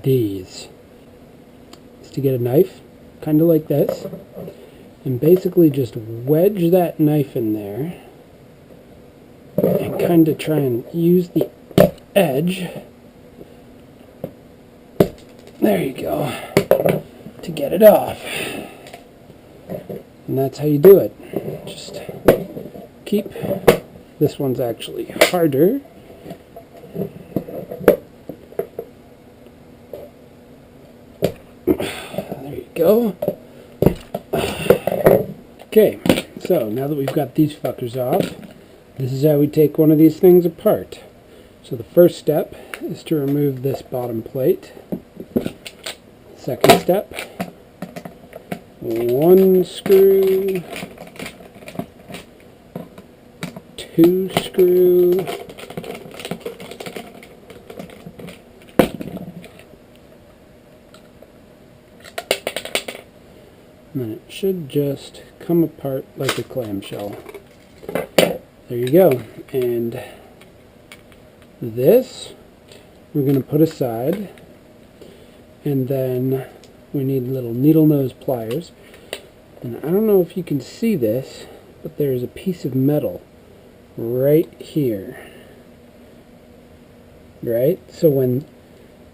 these is to get a knife, kind of like this, and basically just wedge that knife in there and kind of try and use the edge, there you go, to get it off. And that's how you do it. Just keep, this one's actually harder. There you go. Okay, so now that we've got these fuckers off, this is how we take one of these things apart. So the first step is to remove this bottom plate. Second step, one screw, two screw, and then it should just come apart like a clamshell. There you go. And this we're going to put aside, and then we need little needle nose pliers. And I don't know if you can see this, but there's a piece of metal right here. Right? So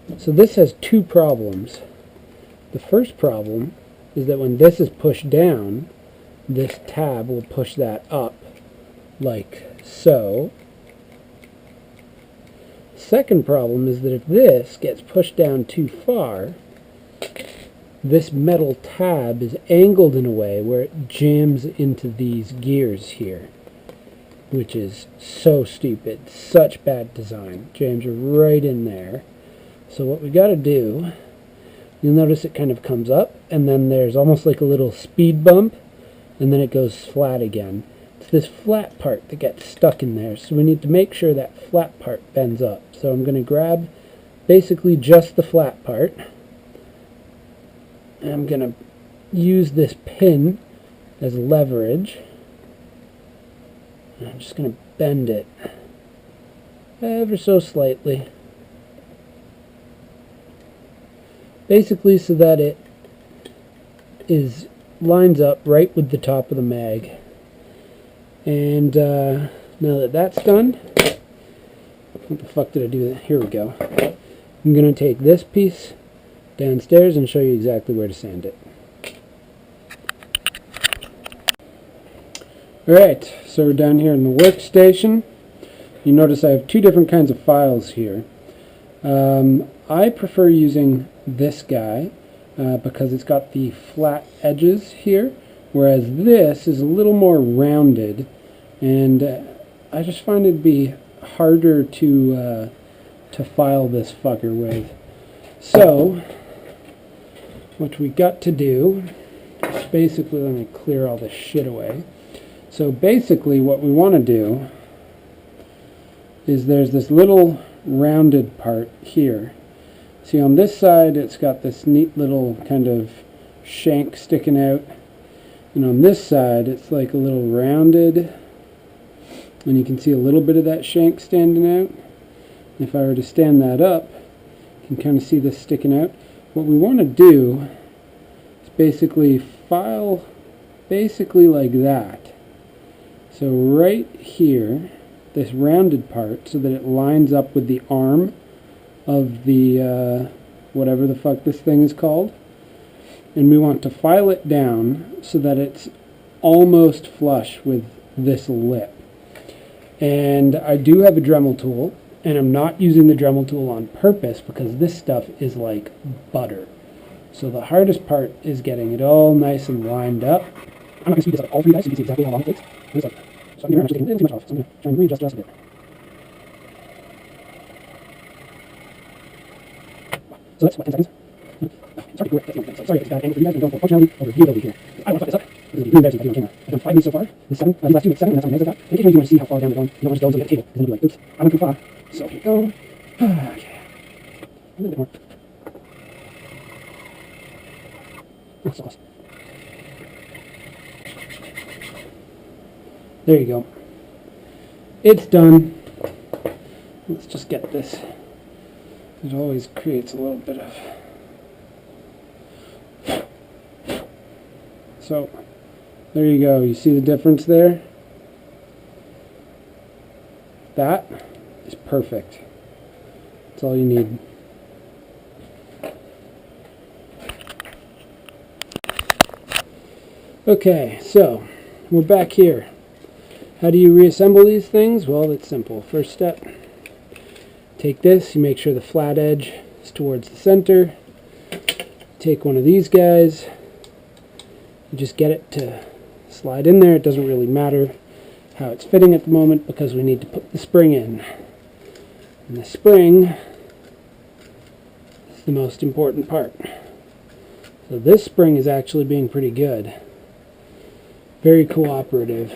this has two problems. The first problem is that when this is pushed down, this tab will push that up like so. Second problem is that if this gets pushed down too far, this metal tab is angled in a way where it jams into these gears here, which is so stupid. Such bad design. Jams right in there. So what we got to do, you'll notice it kind of comes up, and then there's almost like a little speed bump, and then it goes flat again. It's this flat part that gets stuck in there, so we need to make sure that flat part bends up. So I'm going to grab basically just the flat part, and I'm going to use this pin as leverage, and I'm just going to bend it ever so slightly, basically so that it lines up right with the top of the mag. And now that that's done, what the fuck did I do? Here we go. I'm going to take this piece downstairs and show you exactly where to sand it. Alright, so we're down here in the workstation. You notice I have two different kinds of files here. I prefer using this guy because it's got the flat edges here, whereas this is a little more rounded, and I just find it'd be harder to file this fucker with. So what we got to do is basically, let me clear all this shit away. So basically what we want to do is there's this little rounded part here. See, on this side it's got this neat little kind of shank sticking out, and on this side it's like a little rounded, and you can see a little bit of that shank standing out. If I were to stand that up, you can kind of see this sticking out. What we want to do is basically file basically like that. So right here, this rounded part, so that it lines up with the arm of the whatever the fuck this thing is called, and we want to file it down so that it's almost flush with this lip. And I do have a Dremel tool, and I'm not using the Dremel tool on purpose because this stuff is like butter. So the hardest part is getting it all nice and lined up. I'm not going to speed this up all for you guys so you can see exactly how long it takes. So I'm actually taking too much off, so I'm going to try and readjust just a bit. So that's what, 10 seconds? Sorry, it's bad angle for you guys, and don't put functionality over viewability here. I don't want to fuck this up. This will be really embarrassing if I do on camera. I've done 5 minutes so far. This is 7. These last 2 minutes 7, and that's how many nails I've got. And occasionally you want to see how far down they're going. You don't want to just go until you get the table, because then you'll be like, oops, I went too far. So here we go. Okay. A little bit more. Oh, so close. There you go. It's done. Let's just get this It always creates a little bit of... So, there you go. You see the difference there? That is perfect. That's all you need. Okay, so we're back here. How do you reassemble these things? Well, it's simple. First step, take this, you make sure the flat edge is towards the center. Take one of these guys, you just get it to slide in there. It doesn't really matter how it's fitting at the moment because we need to put the spring in. And the spring is the most important part. So this spring is actually being pretty good. Very cooperative.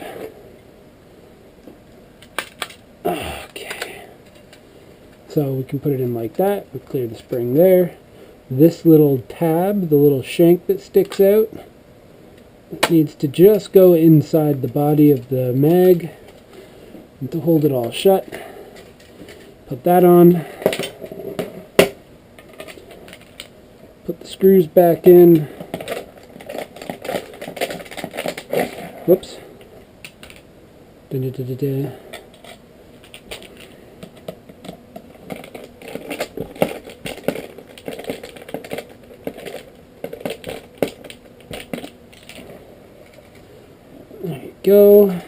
Okay. So we can put it in like that. We clear the spring there. This little tab, the little shank that sticks out, it needs to just go inside the body of the mag and to hold it all shut. Put that on. Put the screws back in. Whoops. Da-da-da-da-da. There you go.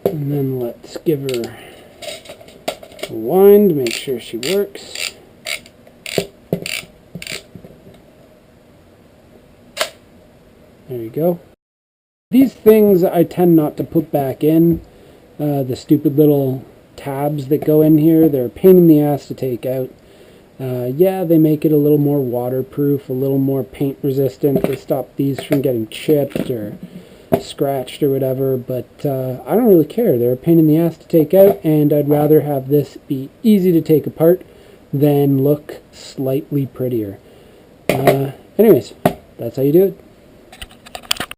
And then let's give her a wind, make sure she works. There you go. These things I tend not to put back in. The stupid little tabs that go in here, they're a pain in the ass to take out. Yeah, they make it a little more waterproof, a little more paint resistant. They stop these from getting chipped or scratched or whatever, but I don't really care. They're a pain in the ass to take out, and I'd rather have this be easy to take apart than look slightly prettier. Anyways, that's how you do it.